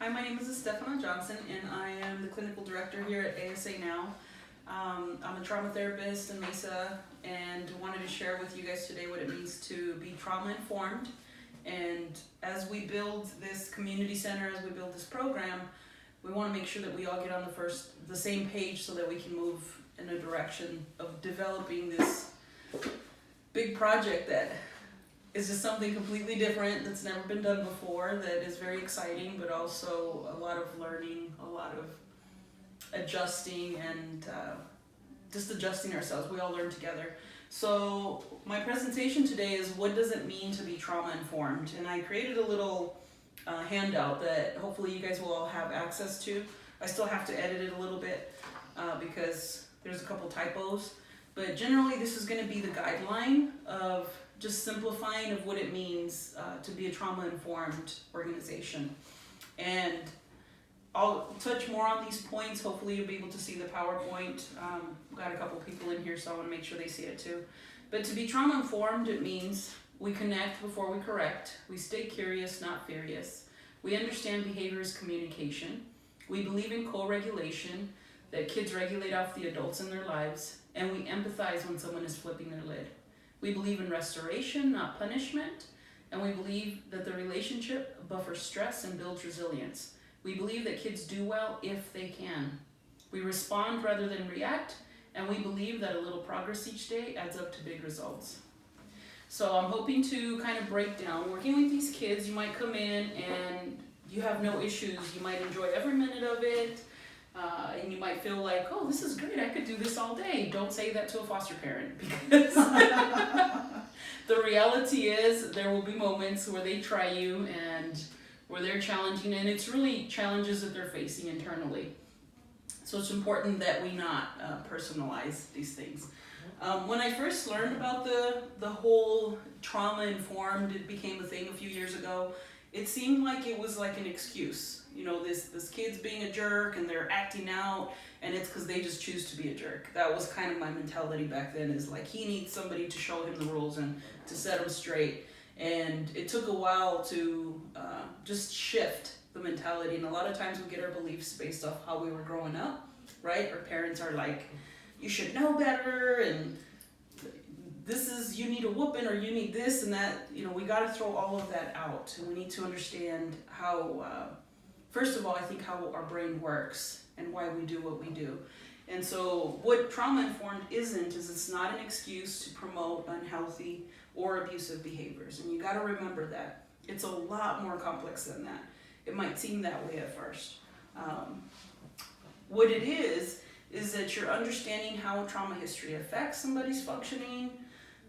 Hi, my name is Estefana Johnson, and I am the clinical director here at ASA Now. I'm a trauma therapist in Mesa, and wanted to share with you guys today what it means to be trauma-informed. And as we build this community center, as we build this program, we want to make sure that we all get on the same page so that we can move in a direction of developing this big project that is just something completely different that's never been done before, that is very exciting, but also a lot of learning, a lot of adjusting, and just adjusting ourselves. We all learn together. So my presentation today is what does it mean to be trauma informed? And I created a little handout that hopefully you guys will all have access to. I still have to edit it a little bit because there's a couple typos, but generally this is going to be the guideline of just simplifying of what it means to be a trauma-informed organization. And I'll touch more on these points. Hopefully you'll be able to see the PowerPoint. We've got a couple people in here, so I want to make sure they see it too. But to be trauma-informed, it means we connect before we correct. We stay curious, not furious. We understand behavior is communication. We believe in co-regulation, that kids regulate off the adults in their lives, and we empathize when someone is flipping their lid. We believe in restoration, not punishment, and we believe that the relationship buffers stress and builds resilience. We believe that kids do well if they can. We respond rather than react, and we believe that a little progress each day adds up to big results. So I'm hoping to kind of break down, working with these kids, you might come in and you have no issues, you might enjoy every minute of it, and you might feel like, oh, this is great, I could do this all day. Don't say that to a foster parent, because the reality is there will be moments where they try you and where they're challenging, and it's really challenges that they're facing internally. So it's important that we not personalize these things. When I first learned about the whole trauma-informed, it became a thing a few years ago, it seemed like it was like an excuse. You know, this kid's being a jerk and they're acting out, and it's because they just choose to be a jerk. That was kind of my mentality back then, is like he needs somebody to show him the rules and to set him straight. And it took a while to just shift the mentality. And a lot of times we get our beliefs based off how we were growing up, right? Our parents are like, you should know better, and this is, you need a whooping, or you need this and that. You know, we got to throw all of that out, and we need to understand how, first of all, I think how our brain works and why we do what we do. And so what trauma-informed isn't is it's not an excuse to promote unhealthy or abusive behaviors. And you got to remember that. It's a lot more complex than that. It might seem that way at first. What it is that you're understanding how trauma history affects somebody's functioning,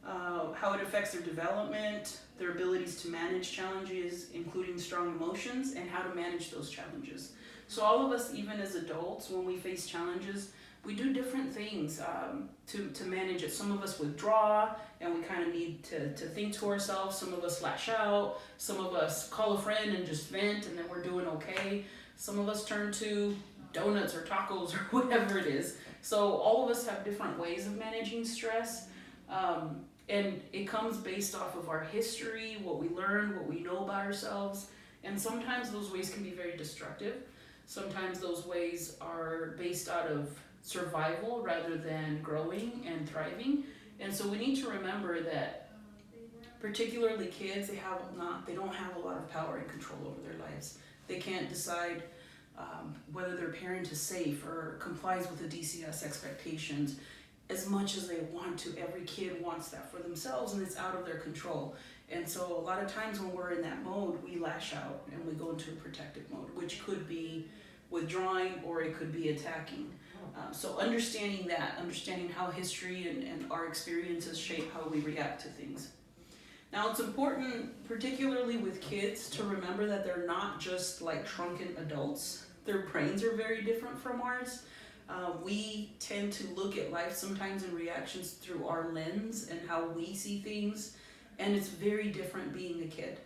how it affects their development, their abilities to manage challenges, including strong emotions, and how to manage those challenges. So all of us, even as adults, when we face challenges, we do different things to manage it. Some of us withdraw, and we kind of need to think to ourselves. Some of us lash out. Some of us call a friend and just vent, and then we're doing okay. Some of us turn to donuts or tacos or whatever it is. So all of us have different ways of managing stress. And it comes based off of our history, what we learn, what we know about ourselves. And sometimes those ways can be very destructive. Sometimes those ways are based out of survival rather than growing and thriving. And so we need to remember that particularly kids, they don't have a lot of power and control over their lives. They can't decide whether their parent is safe or complies with the DCS expectations as much as they want to. Every kid wants that for themselves, and it's out of their control. And so a lot of times when we're in that mode, we lash out and we go into a protective mode, which could be withdrawing or it could be attacking. So understanding how history and our experiences shape how we react to things. Now it's important, particularly with kids, to remember that they're not just like shrunken adults. Their brains are very different from ours. We tend to look at life sometimes in reactions through our lens and how we see things, and it's very different being a kid.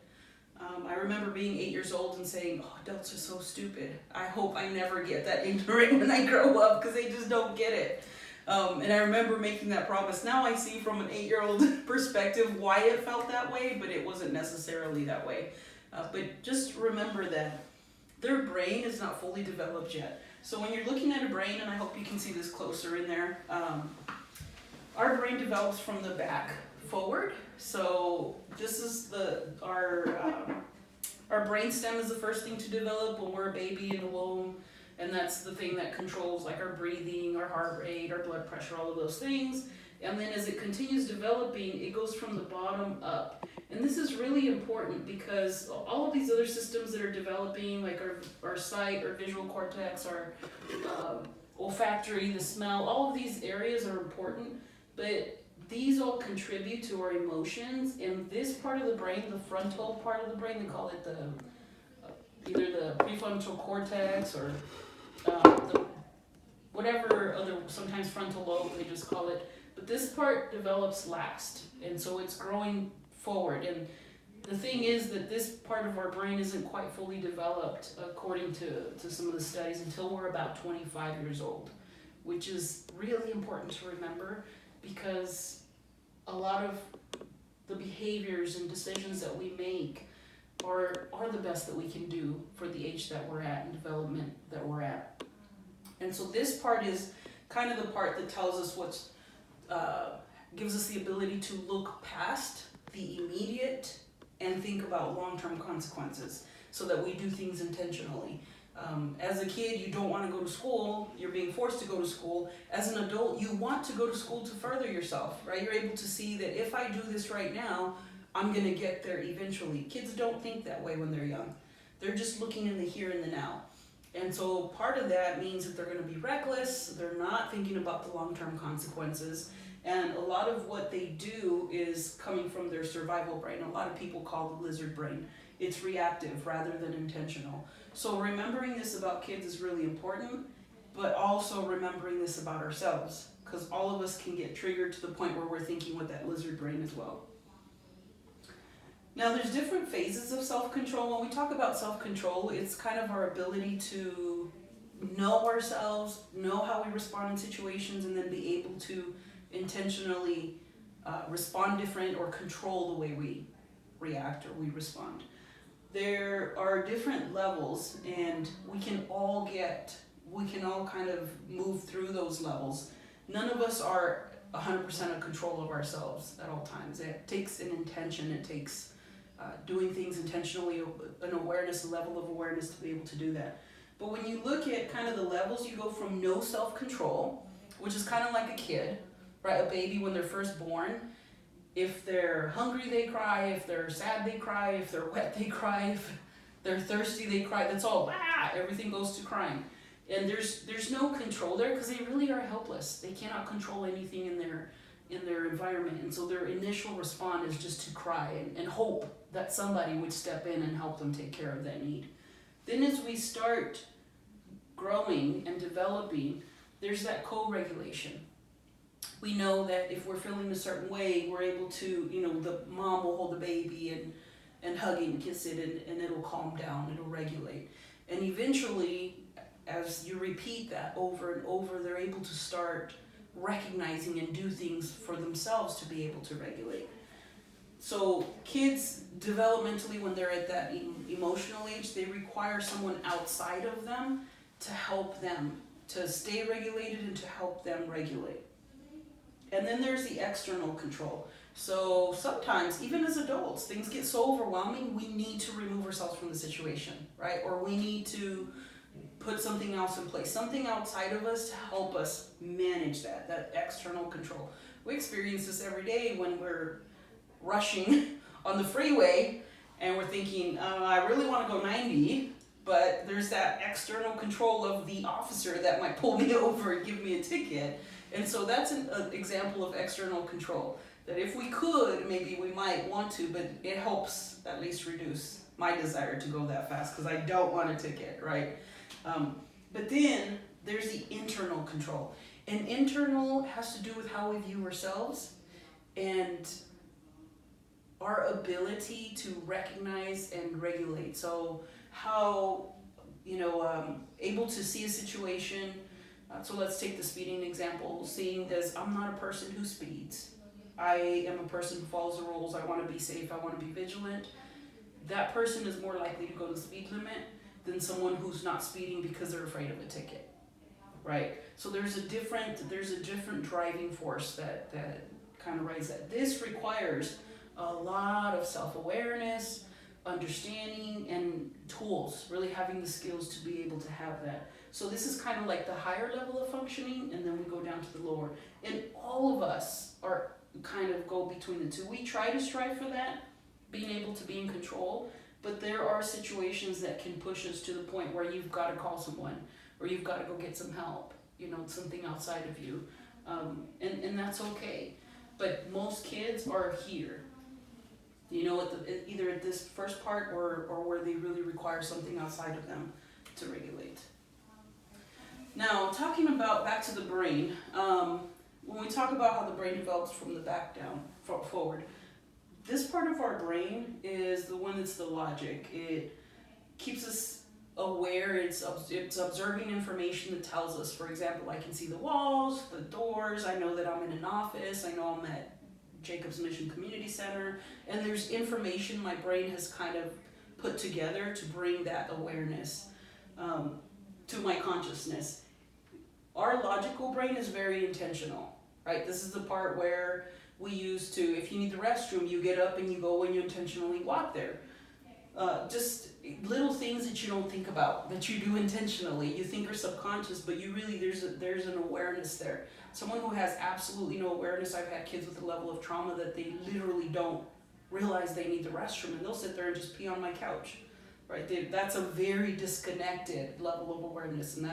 I remember being 8 years old and saying, oh, adults are so stupid. I hope I never get that ignorant when I grow up, because they just don't get it. And I remember making that promise. Now I see from an 8-year-old perspective why it felt that way, but it wasn't necessarily that way. But just remember that their brain is not fully developed yet. So when you're looking at a brain, and I hope you can see this closer in there, our brain develops from the back forward. So this is our brain stem is the first thing to develop when we're a baby in the womb, and that's the thing that controls like our breathing, our heart rate, our blood pressure, all of those things. And then as it continues developing, it goes from the bottom up. And this is really important because all of these other systems that are developing, like our sight, our visual cortex, our olfactory, the smell, all of these areas are important, but these all contribute to our emotions. And this part of the brain, the frontal part of the brain, they call it either the prefrontal cortex or whatever other, sometimes frontal lobe, they just call it. But this part develops last, and so it's growing forward. And the thing is that this part of our brain isn't quite fully developed, according to some of the studies, until we're about 25 years old, which is really important to remember, because a lot of the behaviors and decisions that we make are the best that we can do for the age that we're at and development that we're at. And so this part is kind of the part that tells us gives us the ability to look past the immediate and think about long-term consequences so that we do things intentionally. As a kid, you don't want to go to school, you're being forced to go to school. As an adult, you want to go to school to further yourself, right? You're able to see that if I do this right now, I'm going to get there eventually. Kids don't think that way when they're young. They're just looking in the here and the now. And so part of that means that they're going to be reckless, they're not thinking about the long-term consequences, and a lot of what they do is coming from their survival brain. A lot of people call the lizard brain. It's reactive rather than intentional. So remembering this about kids is really important, but also remembering this about ourselves, because all of us can get triggered to the point where we're thinking with that lizard brain as well. Now, there's different phases of self-control. When we talk about self-control, it's kind of our ability to know ourselves, know how we respond in situations, and then be able to intentionally respond different or control the way we react or we respond. There are different levels, and we can all kind of move through those levels. None of us are 100% in control of ourselves at all times. It takes an intention, it takes doing things intentionally, an awareness, a level of awareness to be able to do that. But when you look at kind of the levels, you go from no self-control, which is kind of like a kid, right? A baby when they're first born. If they're hungry, they cry. If they're sad, they cry. If they're wet, they cry. If they're thirsty, they cry. That's all. Everything goes to crying. And there's no control there because they really are helpless. They cannot control anything in their environment. And so their initial response is just to cry and hope that somebody would step in and help them take care of that need. Then as we start growing and developing, there's that co-regulation. We know that if we're feeling a certain way, we're able to, the mom will hold the baby and hug it and kiss it, and it'll calm down, it'll regulate. And eventually, as you repeat that over and over, they're able to start recognizing and do things for themselves to be able to regulate. So kids, developmentally, when they're at that emotional age, they require someone outside of them to help them to stay regulated and to help them regulate. And then there's the external control. So sometimes, even as adults, things get so overwhelming, we need to remove ourselves from the situation, right? Or we need to put something else in place, something outside of us to help us manage that external control. We experience this every day when we're rushing on the freeway and we're thinking, I really want to go 90, but there's that external control of the officer that might pull me over and give me a ticket. And so that's an example of external control, that if we could, maybe we might want to, but it helps at least reduce my desire to go that fast because I don't want a ticket, right? But then there's the internal control. And internal has to do with how we view ourselves and our ability to recognize and regulate. So how, able to see a situation. So let's take the speeding example. Seeing as I'm not a person who speeds. I am a person who follows the rules. I want to be safe. I want to be vigilant. That person is more likely to go the speed limit than someone who's not speeding because they're afraid of a ticket, right? So there's a different driving force that kind of rides that. This requires a lot of self-awareness, understanding, and tools, really having the skills to be able to have that. So this is kind of like the higher level of functioning, and then we go down to the lower. And all of us are kind of go between the two. We try to strive for that, being able to be in control, but there are situations that can push us to the point where you've got to call someone, or you've got to go get some help, something outside of you. And that's okay. But most kids are here, either at this first part or where they really require something outside of them to regulate. Now, talking about back to the brain, when we talk about how the brain develops from the back down, forward, this part of our brain is the one that's the logic. It keeps us aware, it's observing information that tells us, for example, I can see the walls, the doors, I know that I'm in an office, I know I'm at Jacob's Mission Community Center, and there's information my brain has kind of put together to bring that awareness to my consciousness. Our logical brain is very intentional, right? This is the part where we use to, if you need the restroom, you get up and you go and you intentionally walk there. Just little things that you don't think about, that you do intentionally. You think are subconscious, but you really, there's an awareness there. Someone who has absolutely no awareness, I've had kids with a level of trauma that they literally don't realize they need the restroom, and they'll sit there and just pee on my couch, right? That's a very disconnected level of awareness, and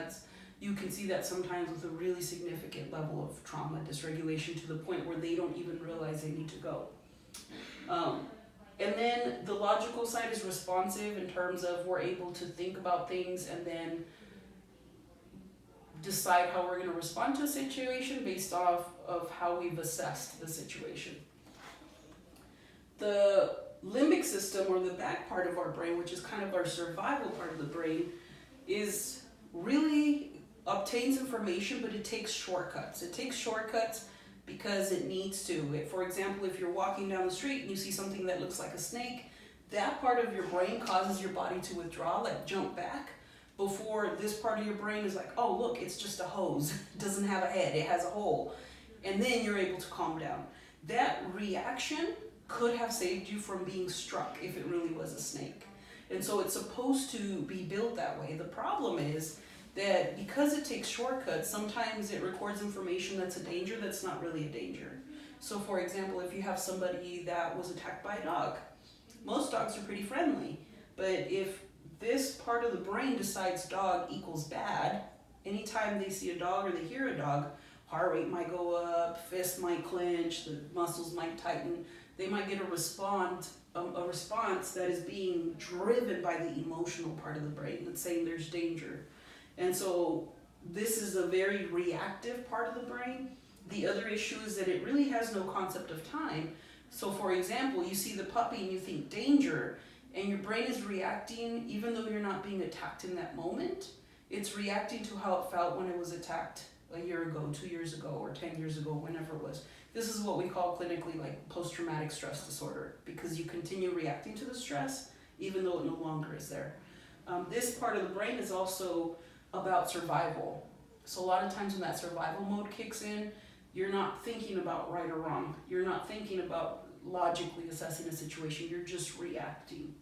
you can see that sometimes with a really significant level of trauma, dysregulation, to the point where they don't even realize they need to go. And then the logical side is responsive in terms of we're able to think about things and then decide how we're going to respond to a situation based off of how we've assessed the situation. The limbic system, or the back part of our brain, which is kind of our survival part of the brain, is really obtains information, but it takes shortcuts. It takes shortcuts because it needs to. For example, if you're walking down the street and you see something that looks like a snake, that part of your brain causes your body to withdraw, like jump back, before this part of your brain is like, oh look, it's just a hose. It doesn't have a head, it has a hole. And then you're able to calm down. That reaction could have saved you from being struck if it really was a snake. And so it's supposed to be built that way. The problem is that because it takes shortcuts, sometimes it records information that's a danger that's not really a danger. So for example, if you have somebody that was attacked by a dog, most dogs are pretty friendly, but if this part of the brain decides dog equals bad, anytime they see a dog or they hear a dog, heart rate might go up, fist might clench, the muscles might tighten, they might get a response that is being driven by the emotional part of the brain that's saying there's danger. And so this is a very reactive part of the brain. The other issue is that it really has no concept of time. So for example, you see the puppy and you think danger, and your brain is reacting, even though you're not being attacked in that moment, it's reacting to how it felt when it was attacked a year ago, 2 years ago, or 10 years ago, whenever it was. This is what we call clinically like post-traumatic stress disorder, because you continue reacting to the stress even though it no longer is there. This part of the brain is also about survival. So a lot of times when that survival mode kicks in, you're not thinking about right or wrong. You're not thinking about logically assessing a situation. You're just reacting.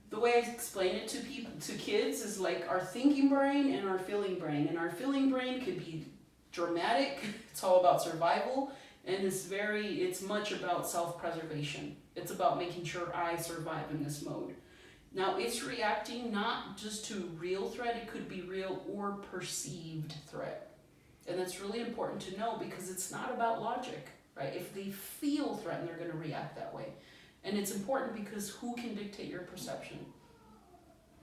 The way I explain it to kids is like our thinking brain and our feeling brain. And our feeling brain could be dramatic. It's all about survival, and it's much about self-preservation. It's about making sure I survive in this mode. Now, it's reacting not just to real threat, it could be real or perceived threat. And that's really important to know, because it's not about logic, right? If they feel threatened, they're going to react that way. And it's important because who can dictate your perception?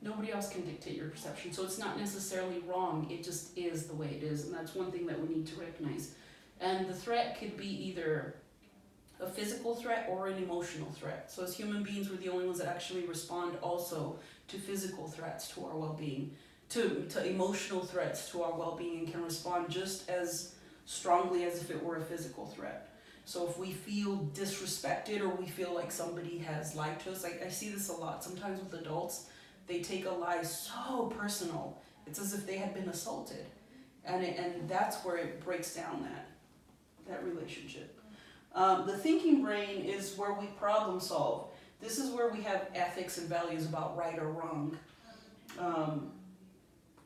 Nobody else can dictate your perception. So it's not necessarily wrong, it just is the way it is. And that's one thing that we need to recognize. And the threat could be either a physical threat or an emotional threat. So as human beings, we're the only ones that actually respond also to physical threats to our well-being, to emotional threats to our well-being, and can respond just as strongly as if it were a physical threat. So if we feel disrespected or we feel like somebody has lied to us, I see this a lot, sometimes with adults, they take a lie so personal. It's as if they had been assaulted. And that's where it breaks down that relationship. The thinking brain is where we problem solve. This is where we have ethics and values about right or wrong,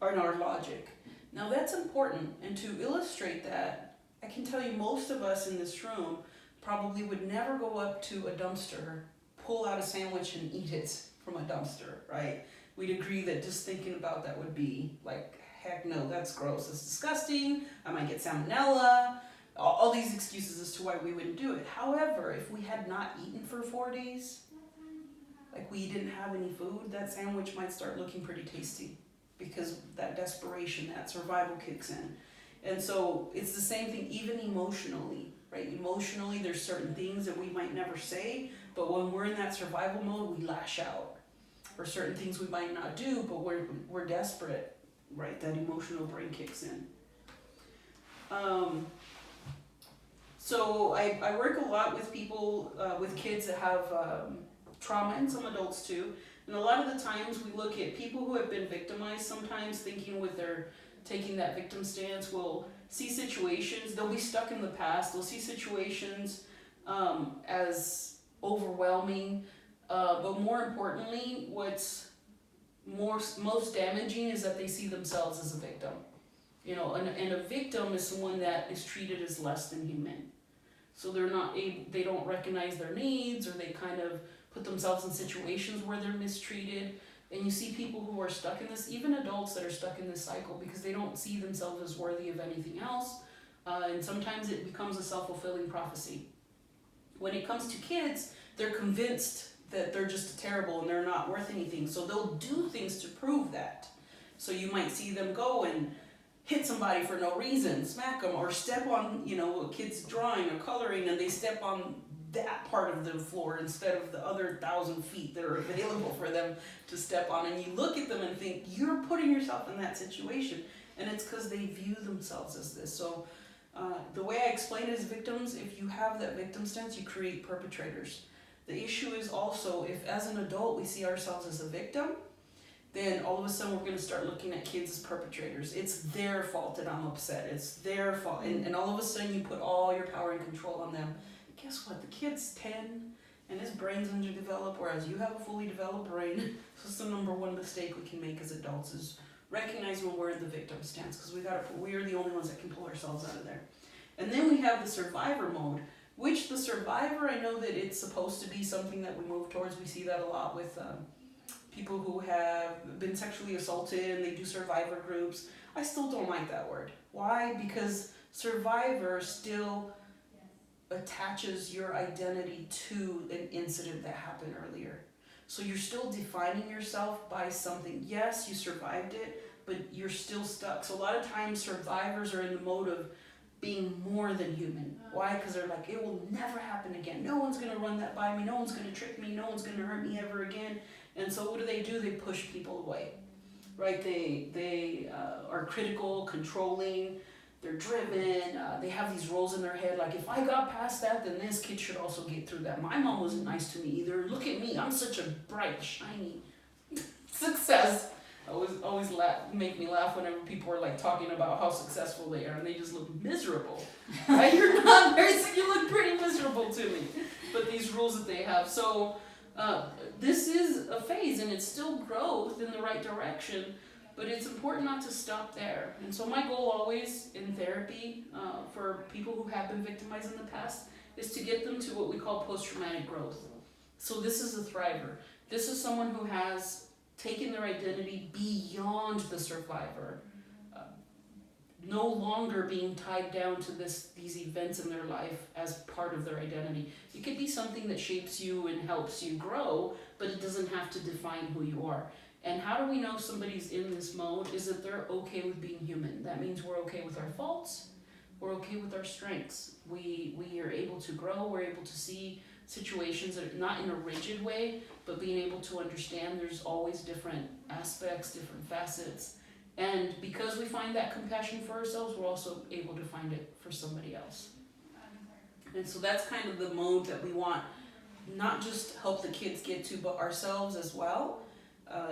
or in our logic. Now that's important, and to illustrate that, I can tell you most of us in this room probably would never go up to a dumpster, pull out a sandwich and eat it from a dumpster, right? We'd agree that just thinking about that would be like, heck no, that's gross, it's disgusting, I might get salmonella, all these excuses as to why we wouldn't do it. However, if we had not eaten for 4 days, like we didn't have any food, that sandwich might start looking pretty tasty because that desperation, that survival kicks in. And so it's the same thing even emotionally, right? Emotionally, there's certain things that we might never say, but when we're in that survival mode, we lash out. Or certain things we might not do, but we're desperate, right? That emotional brain kicks in. So I work a lot with people, with kids that have trauma, and some adults too. And a lot of the times we look at people who have been victimized, sometimes thinking with their taking that victim stance, will see situations, they'll be stuck in the past, they'll see situations as overwhelming, but more importantly, what's most damaging is that they see themselves as a victim. You know, and a victim is someone that is treated as less than human. So they don't recognize their needs, or they kind of put themselves in situations where they're mistreated. And you see people who are stuck in this, even adults that are stuck in this cycle, because they don't see themselves as worthy of anything else. And sometimes it becomes a self-fulfilling prophecy. When it comes to kids, they're convinced that they're just terrible and they're not worth anything. So they'll do things to prove that. So you might see them go and hit somebody for no reason, smack them, or step on, a kid's drawing or coloring, and they step on that part of the floor instead of the other 1,000 feet that are available for them to step on. And you look at them and think, you're putting yourself in that situation. And it's because they view themselves as this. So the way I explain it is victims, if you have that victim stance, you create perpetrators. The issue is also, if as an adult we see ourselves as a victim, then all of a sudden we're going to start looking at kids as perpetrators. It's their fault that I'm upset. It's their fault. And all of a sudden you put all your power and control on them. Guess what? The kid's 10 and his brain's underdeveloped, whereas you have a fully developed brain. So it's the number one mistake we can make as adults is recognize when we're in the victim stance, because we are the only ones that can pull ourselves out of there. And then we have the survivor mode, which the survivor, I know that it's supposed to be something that we move towards. We see that a lot with people who have been sexually assaulted and they do survivor groups. I still don't like that word. Why? Because survivor still attaches your identity to an incident that happened earlier. So you're still defining yourself by something. Yes, you survived it, but you're still stuck. So a lot of times survivors are in the mode of being more than human. Why? Because they're like, it will never happen again. No one's going to run that by me. No one's going to trick me. No one's going to hurt me ever again. And so what do? They push people away, right? They are critical, controlling, they're driven, they have these roles in their head, like if I got past that, then this kid should also get through that. My mom wasn't nice to me either. Look at me, I'm such a bright, shiny success. Always make me laugh whenever people are like talking about how successful they are and they just look miserable. Right? You're not very, you look pretty miserable to me. But these rules that they have. So this is a phase and it's still growth in the right direction, but it's important not to stop there. And so my goal always in therapy for people who have been victimized in the past is to get them to what we call post-traumatic growth. So this is a thriver. This is someone who has taken their identity beyond the survivor, no longer being tied down to these events in their life as part of their identity. It could be something that shapes you and helps you grow, but it doesn't have to define who you are. And how do we know somebody's in this mode? Is that they're okay with being human. That means we're okay with our faults, we're okay with our strengths. We are able to grow, we're able to see situations that are not in a rigid way, but being able to understand there's always different aspects, different facets. And because we find that compassion for ourselves, we're also able to find it for somebody else. And so that's kind of the mode that we want, not just help the kids get to, but ourselves as well.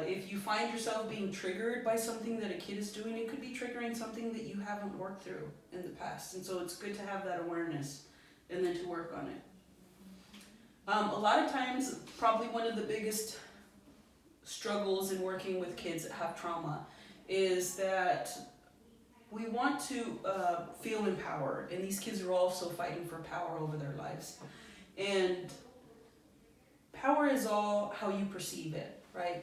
If you find yourself being triggered by something that a kid is doing, it could be triggering something that you haven't worked through in the past. And so it's good to have that awareness and then to work on it. A lot of times, probably one of the biggest struggles in working with kids that have trauma is that we want to feel empowered, and these kids are also fighting for power over their lives. And power is all how you perceive it, right?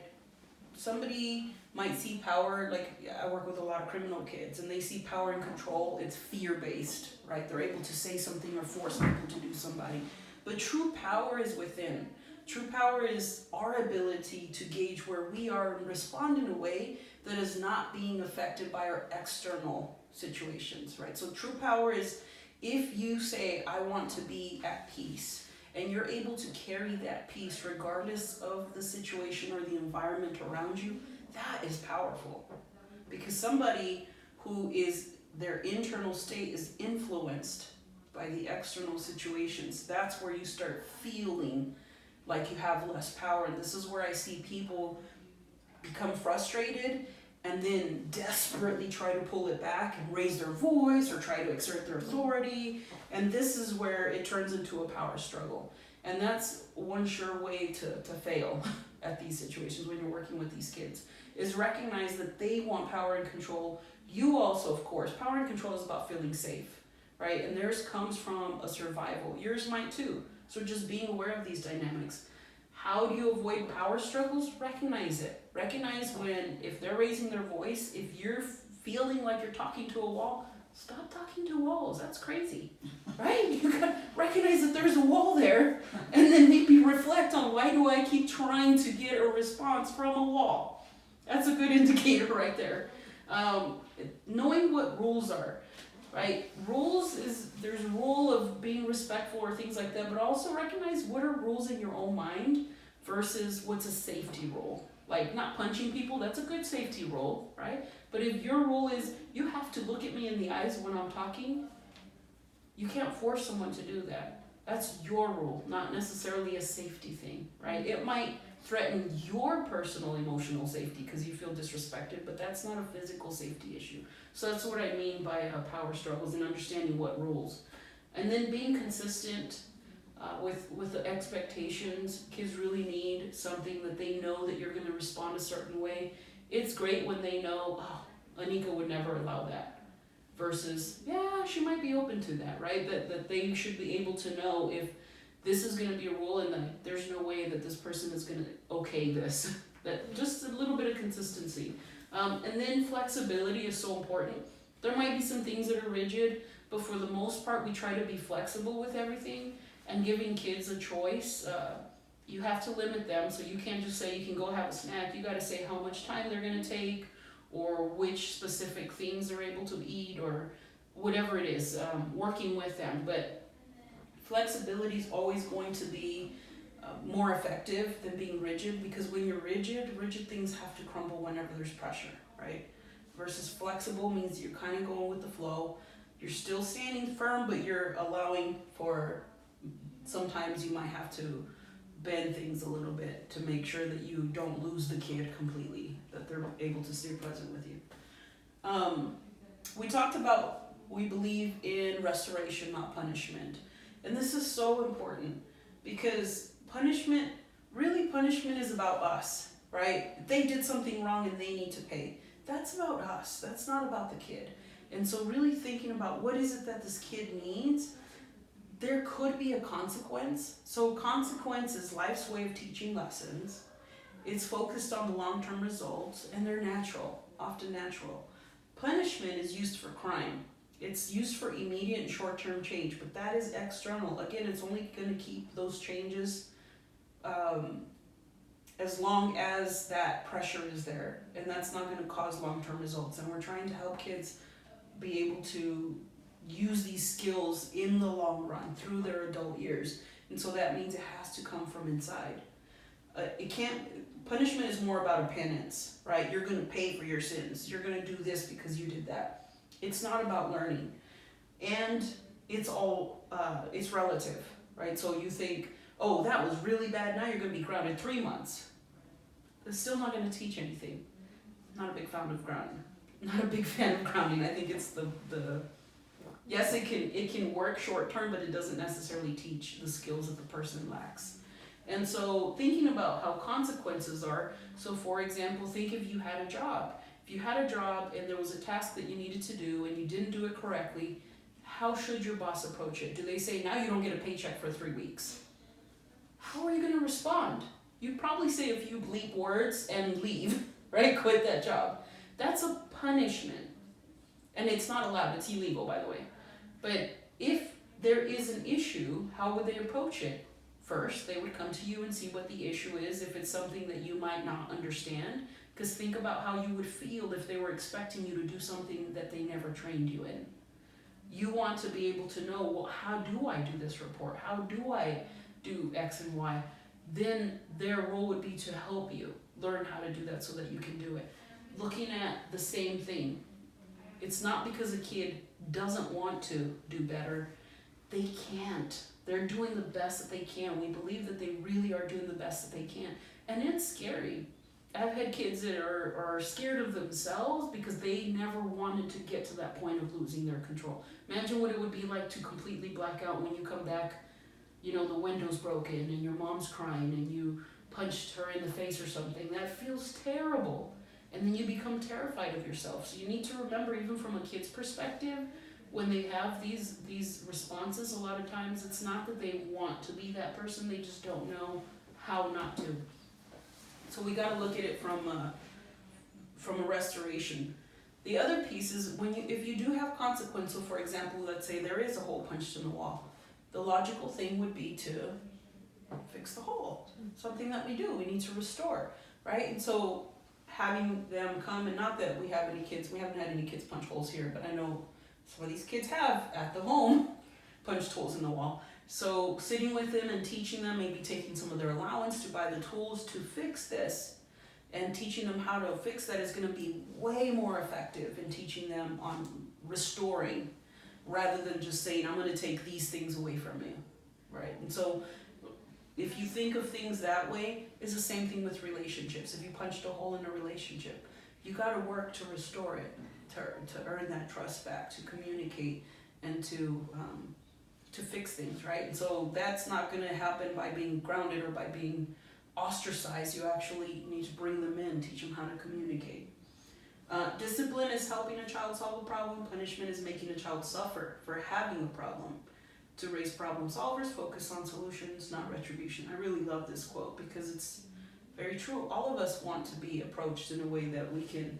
Somebody might see power, like I work with a lot of criminal kids, and they see power and control, it's fear-based, right? They're able to say something or force people to do somebody. But true power is within. True power is our ability to gauge where we are and respond in a way that is not being affected by our external situations, right? So true power is if you say, I want to be at peace, and you're able to carry that peace regardless of the situation or the environment around you, that is powerful. Because somebody who is, their internal state is influenced by the external situations, that's where you start feeling like you have less power. And this is where I see people become frustrated and then desperately try to pull it back and raise their voice or try to exert their authority. And this is where it turns into a power struggle. And that's one sure way to fail at these situations when you're working with these kids, is recognize that they want power and control. You also, of course, power and control is about feeling safe, right? And theirs comes from a survival. Yours might too. So just being aware of these dynamics. How do you avoid power struggles? Recognize it. Recognize when, if they're raising their voice, if you're feeling like you're talking to a wall, stop talking to walls. That's crazy, right? You gotta recognize that there's a wall there, and then maybe reflect on, why do I keep trying to get a response from a wall? That's a good indicator right there. Knowing what rules are. Right? Rules is, there's a rule of being respectful or things like that, but also recognize what are rules in your own mind versus what's a safety rule. Like not punching people, that's a good safety rule, right? But if your rule is, you have to look at me in the eyes when I'm talking, you can't force someone to do that. That's your rule, not necessarily a safety thing, right? It might threaten your personal emotional safety because you feel disrespected, but that's not a physical safety issue. So that's what I mean by power struggles and understanding what rules. And then being consistent with the expectations. Kids really need something that they know that you're going to respond a certain way. It's great when they know, oh, Anika would never allow that. Versus, yeah, she might be open to that, right? That they should be able to know if this is going to be a rule and that there's no way that this person is going to okay this. That just a little bit of consistency. And then flexibility is so important. There might be some things that are rigid, but for the most part, we try to be flexible with everything and giving kids a choice. You have to limit them, so you can't just say you can go have a snack. You got to say how much time they're going to take or which specific things they're able to eat or whatever it is, working with them. But flexibility is always going to be more effective than being rigid, because when you're rigid things have to crumble whenever there's pressure, right? Versus flexible means you're kind of going with the flow. You're still standing firm, but you're allowing for, sometimes you might have to bend things a little bit to make sure that you don't lose the kid completely, that they're able to stay present with you. We talked about, we believe in restoration, not punishment. And this is so important because punishment is about us, right? They did something wrong and they need to pay. That's about us. That's not about the kid. And so really thinking about what is it that this kid needs. There could be a consequence. So consequence is life's way of teaching lessons. It's focused on the long-term results, and they're natural, often natural. Punishment is used for crime. It's used for immediate and short-term change, but that is external. Again, it's only going to keep those changes as long as that pressure is there, and that's not going to cause long-term results. And we're trying to help kids be able to use these skills in the long run through their adult years, and so that means it has to come from inside. Punishment is more about a penance, right? You're going to pay for your sins. You're going to do this because you did that. It's not about learning, and it's all it's relative, right? So you think, oh, that was really bad, now you're going to be grounded 3 months. it's still not going to teach anything. Not a big fan of grounding. Not a big fan of grounding. I think it's the yes, it can work short term, but it doesn't necessarily teach the skills that the person lacks. And so thinking about how consequences are, so for example, think if you had a job. If you had a job and there was a task that you needed to do and you didn't do it correctly, how should your boss approach it? Do they say, now you don't get a paycheck for 3 weeks? How are you going to respond? You'd probably say a few bleep words and leave, right? Quit that job. That's a punishment. And it's not allowed. It's illegal, by the way. But if there is an issue, how would they approach it? First, they would come to you and see what the issue is, if it's something that you might not understand. Because think about how you would feel if they were expecting you to do something that they never trained you in. You want to be able to know, well, how do I do this report? How do I do X and Y? Then their role would be to help you learn how to do that so that you can do it. Looking at the same thing. It's not because a kid doesn't want to do better. They can't. They're doing the best that they can. We believe that they really are doing the best that they can. And it's scary. I've had kids that are scared of themselves because they never wanted to get to that point of losing their control. Imagine what it would be like to completely black out when you come back, you know, the window's broken and your mom's crying and you punched her in the face or something. That feels terrible. And then you become terrified of yourself. So you need to remember, even from a kid's perspective, when they have these responses, a lot of times it's not that they want to be that person, they just don't know how not to. So we got to look at it from a restoration. The other piece is if you do have consequence. So for example, let's say there is a hole punched in the wall. The logical thing would be to fix the hole. Something that we do. We need to restore, right? And so having them come, and not that we have any kids, we haven't had any kids punch holes here, but I know some of these kids have at the home punched holes in the wall. So sitting with them and teaching them, maybe taking some of their allowance to buy the tools to fix this, and teaching them how to fix that is going to be way more effective in teaching them on restoring, rather than just saying, I'm going to take these things away from you, right? And so if you think of things that way, it's the same thing with relationships. If you punched a hole in a relationship, you got to work to restore it, to earn that trust back, to communicate, and to fix things, right? And so that's not going to happen by being grounded or by being ostracized. You actually need to bring them in, teach them how to communicate. Discipline is helping a child solve a problem. Punishment is making a child suffer for having a problem. To raise problem solvers, focus on solutions, not retribution. I really love this quote because it's very true. All of us want to be approached in a way that we can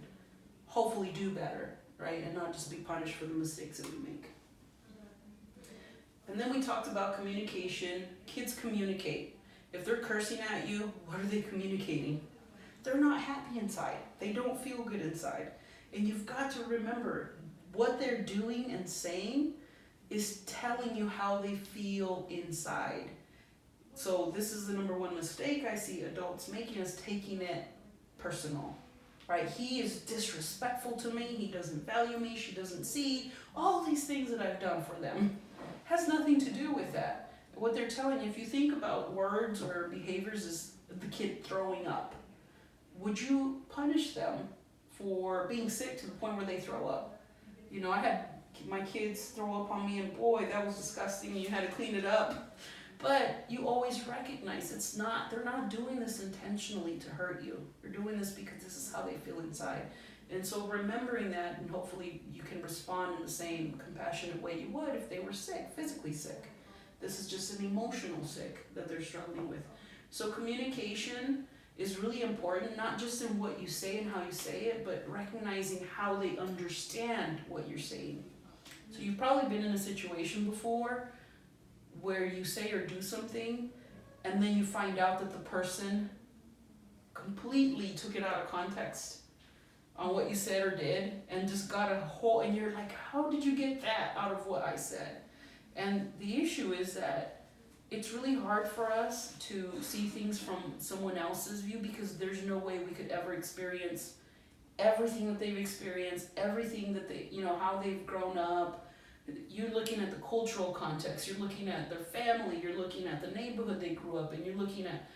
hopefully do better, right? And not just be punished for the mistakes that we make. And then we talked about communication. Kids communicate. If they're cursing at you, what are they communicating? They're not happy inside. They don't feel good inside. And you've got to remember, what they're doing and saying is telling you how they feel inside. So this is the number one mistake I see adults making, is taking it personal, right? He is disrespectful to me. He doesn't value me. She doesn't see all these things that I've done for them. Has nothing to do with that. What they're telling you, if you think about words or behaviors, is the kid throwing up. Would you punish them for being sick to the point where they throw up? You know, I had my kids throw up on me, and boy, that was disgusting. You had to clean it up. But you always recognize they're not doing this intentionally to hurt you. They're doing this because this is how they feel inside. And so remembering that, and hopefully you can respond in the same compassionate way you would if they were sick, physically sick. This is just an emotional sick that they're struggling with. So communication is really important, not just in what you say and how you say it, but recognizing how they understand what you're saying. So you've probably been in a situation before where you say or do something, and then you find out that the person completely took it out of context on what you said or did, and just got a whole, and you're like, how did you get that out of what I said? And the issue is that it's really hard for us to see things from someone else's view, because there's no way we could ever experience everything that they've experienced, everything that they, how they've grown up. You're looking at the cultural context, you're looking at their family, you're looking at the neighborhood they grew up in, you're looking at,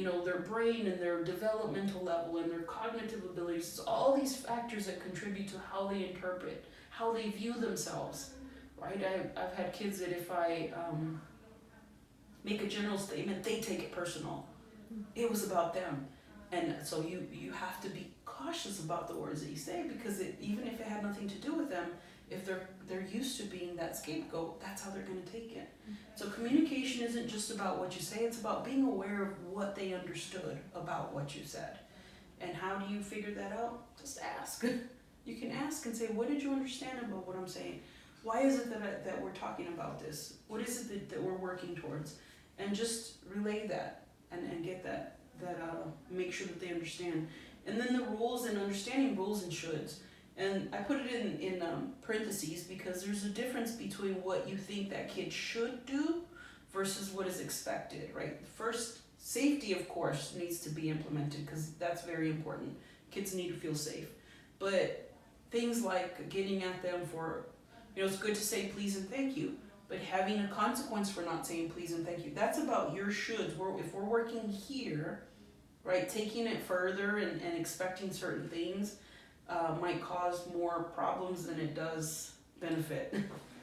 their brain and their developmental level and their cognitive abilities. It's all these factors that contribute to how they interpret, how they view themselves, right? I've had kids that if I make a general statement, they take it personal. It was about them. And so you have to be cautious about the words that you say, because even if it had nothing to do with them, if they're used to being that scapegoat, that's how they're going to take it. So communication isn't just about what you say, it's about being aware of what they understood about what you said. And how do you figure that out? Just ask. You can ask and say, what did you understand about what I'm saying? Why is it that we're talking about this? What is it that we're working towards? And just relay that and get that make sure that they understand. And then the rules, and understanding rules and shoulds. And I put it in parentheses because there's a difference between what you think that kid should do versus what is expected, right? First, safety, of course, needs to be implemented because that's very important. Kids need to feel safe. But things like getting at them for, it's good to say please and thank you, but having a consequence for not saying please and thank you, that's about your shoulds. If we're working here, right, taking it further and expecting certain things might cause more problems than it does benefit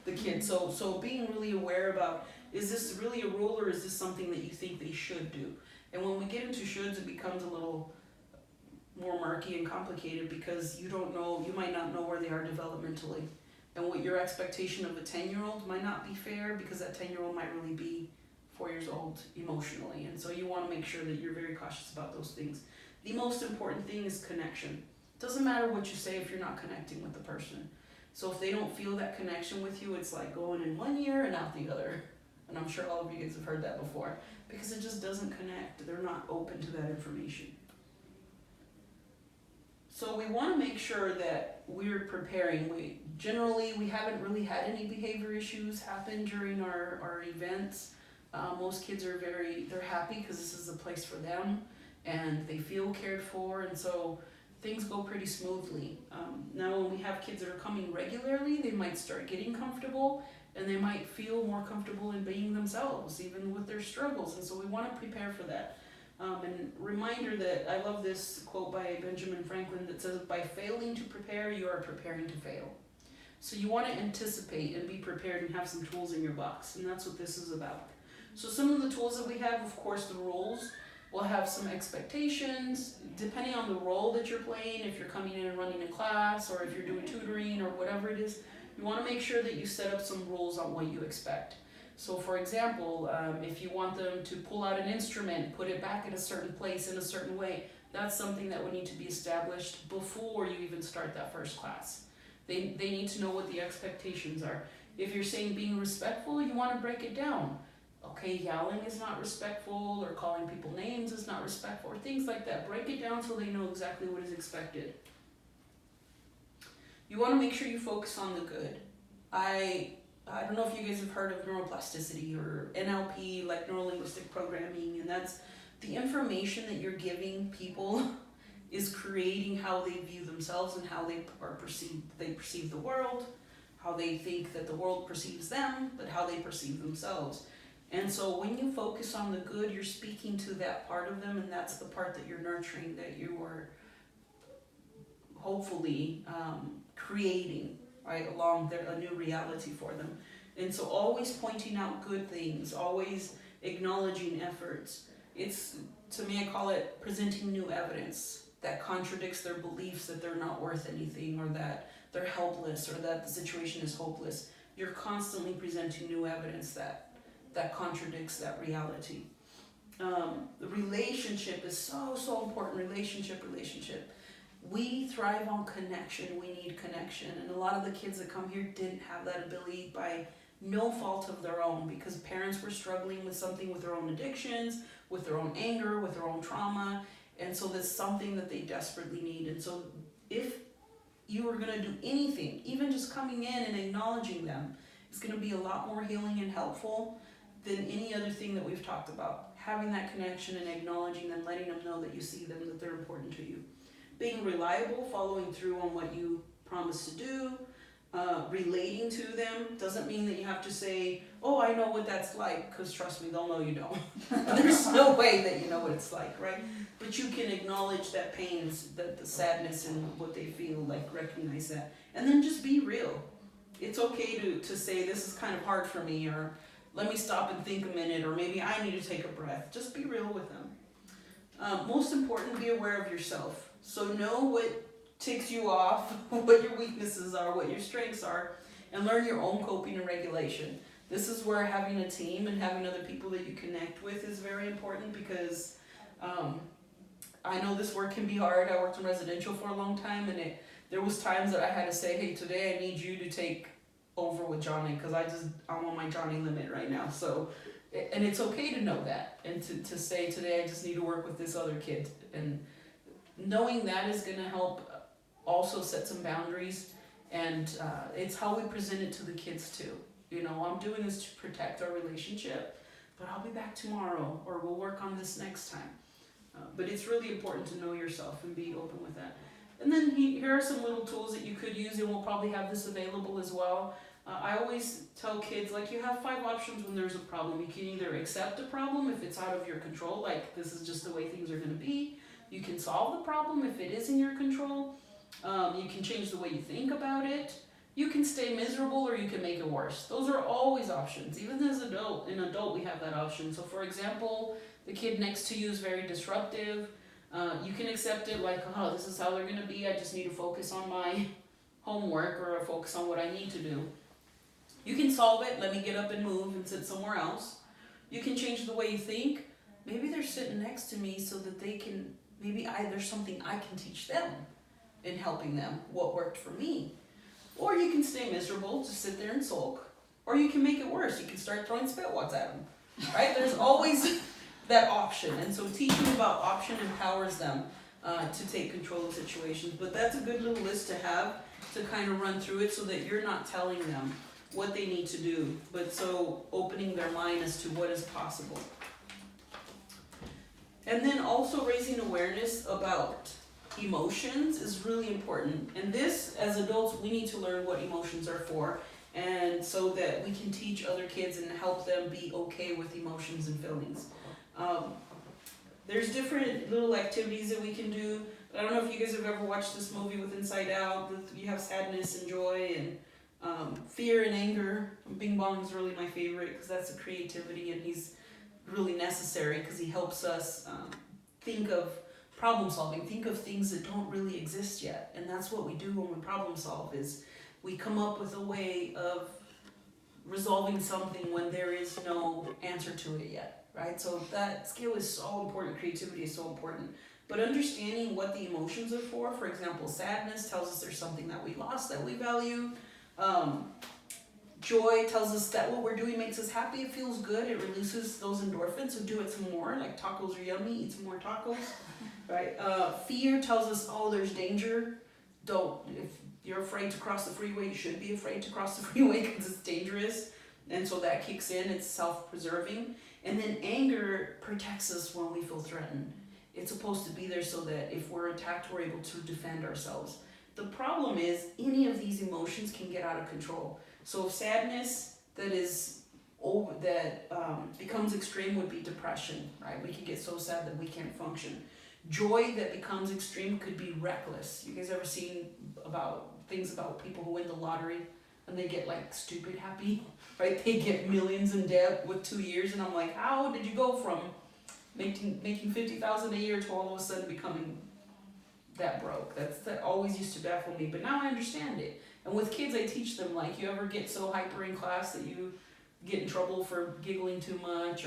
the kid. So being really aware about, is this really a rule or is this something that you think they should do? And when we get into shoulds, it becomes a little more murky and complicated because you might not know where they are developmentally. And what your expectation of a 10-year-old might not be fair because that 10-year-old might really be 4 years old emotionally. And so you want to make sure that you're very cautious about those things. The most important thing is connection. It doesn't matter what you say if you're not connecting with the person. So if they don't feel that connection with you, it's like going in one ear and out the other. And I'm sure all of you guys have heard that before because it just doesn't connect. They're not open to that information. So we want to make sure that we're preparing. We haven't really had any behavior issues happen during our events. Most kids are they're happy because this is a place for them and they feel cared for, and so things go pretty smoothly. Now when we have kids that are coming regularly, they might start getting comfortable and they might feel more comfortable in being themselves, even with their struggles, and so we want to prepare for that. And reminder that I love this quote by Benjamin Franklin that says, by failing to prepare, you are preparing to fail. So you want to anticipate and be prepared and have some tools in your box, and that's what this is about. So some of the tools that we have, of course, the rules. We'll have some expectations, depending on the role that you're playing, if you're coming in and running a class, or if you're doing tutoring, or whatever it is, you want to make sure that you set up some rules on what you expect. So for example, if you want them to pull out an instrument, put it back in a certain place in a certain way, that's something that would need to be established before you even start that first class. They need to know what the expectations are. If you're saying being respectful, you want to break it down. Okay, yelling is not respectful, or calling people names is not respectful, or things like that. Break it down so they know exactly what is expected. You want to make sure you focus on the good. I don't know if you guys have heard of neuroplasticity or NLP, like neuro-linguistic programming, and that's the information that you're giving people is creating how they view themselves and how they are perceived. They perceive the world, how they think that the world perceives them, but how they perceive themselves. And so when you focus on the good, you're speaking to that part of them, and that's the part that you're nurturing, that you are hopefully creating, right, along a new reality for them. And so always pointing out good things, always acknowledging efforts. It's, to me, I call it presenting new evidence that contradicts their beliefs that they're not worth anything, or that they're helpless, or that the situation is hopeless. You're constantly presenting new evidence that contradicts that reality. The relationship is so important. Relationship. We thrive on connection. We need connection. And a lot of the kids that come here didn't have that ability by no fault of their own, because parents were struggling with something, with their own addictions, with their own anger, with their own trauma. And so that's something that they desperately need. And so if you are going to do anything, even just coming in and acknowledging them, is going to be a lot more healing and helpful than any other thing that we've talked about. Having that connection and acknowledging them, letting them know that you see them, that they're important to you. Being reliable, following through on what you promise to do, relating to them. Doesn't mean that you have to say, oh, I know what that's like, because trust me, they'll know you don't. There's no way that you know what it's like, right? But you can acknowledge that pains, that the sadness and what they feel, like recognize that. And then just be real. It's okay to say, this is kind of hard for me, or let me stop and think a minute, or maybe I need to take a breath. Just be real with them. Most important, be aware of yourself. So know what ticks you off, what your weaknesses are, what your strengths are, and learn your own coping and regulation. This is where having a team and having other people that you connect with is very important, because I know this work can be hard. I worked in residential for a long time, and there was times that I had to say, hey, today I need you to take over with Johnny, because I'm on my Johnny limit right now. So, and it's okay to know that, and to say, today I just need to work with this other kid. And knowing that is going to help also set some boundaries, and it's how we present it to the kids too. You know, I'm doing this to protect our relationship, but I'll be back tomorrow, or we'll work on this next time. But it's really important to know yourself and be open with that. And then here are some little tools that you could use, and we'll probably have this available as well. I always tell kids, like, you have 5 options when there's a problem. You can either accept a problem if it's out of your control, like this is just the way things are going to be. You can solve the problem if it is in your control. You can change the way you think about it. You can stay miserable, or you can make it worse. Those are always options. Even as an adult, we have that option. So for example, the kid next to you is very disruptive. You can accept it like, oh, this is how they're going to be. I just need to focus on my homework, or focus on what I need to do. You can solve it. Let me get up and move and sit somewhere else. You can change the way you think. Maybe they're sitting next to me so that they can, there's something I can teach them in helping them what worked for me. Or you can stay miserable, just sit there and sulk. Or you can make it worse. You can start throwing spitwads at them. Right? There's always that option. And so teaching about option empowers them to take control of situations. But that's a good little list to have, to kind of run through it, so that you're not telling them what they need to do, but so opening their mind as to what is possible. And then also raising awareness about emotions is really important. And this, as adults, we need to learn what emotions are for, and so that we can teach other kids and help them be okay with emotions and feelings. There's different little activities that we can do. I don't know if you guys have ever watched this movie with Inside Out. You have sadness and joy, and fear and anger. Bing Bong is really my favorite, because that's the creativity, and he's really necessary because he helps us think of problem solving, think of things that don't really exist yet. And that's what we do when we problem solve, is we come up with a way of resolving something when there is no answer to it yet, right? So that skill is so important. Creativity is so important. But understanding what the emotions are for example, sadness tells us there's something that we lost that we value. Joy tells us that what we're doing makes us happy. It feels good. It releases those endorphins, so do it some more. Like, tacos are yummy, eat some more tacos, right? Fear tells us, oh, there's danger. If you're afraid to cross the freeway, you should be afraid to cross the freeway because it's dangerous. And so that kicks in. It's self-preserving. And then anger protects us when we feel threatened. It's supposed to be there so that if we're attacked, we're able to defend ourselves. The problem is, any of these emotions can get out of control. So sadness that becomes extreme would be depression, right? We can get so sad that we can't function. Joy that becomes extreme could be reckless. You guys ever seen things about people who win the lottery and they get like stupid happy, right? They get millions in debt with 2 years, and I'm like, how did you go from making $50,000 a year to all of a sudden becoming that broke? That always used to baffle me, but now I understand it. And with kids, I teach them, like, you ever get so hyper in class that you get in trouble for giggling too much,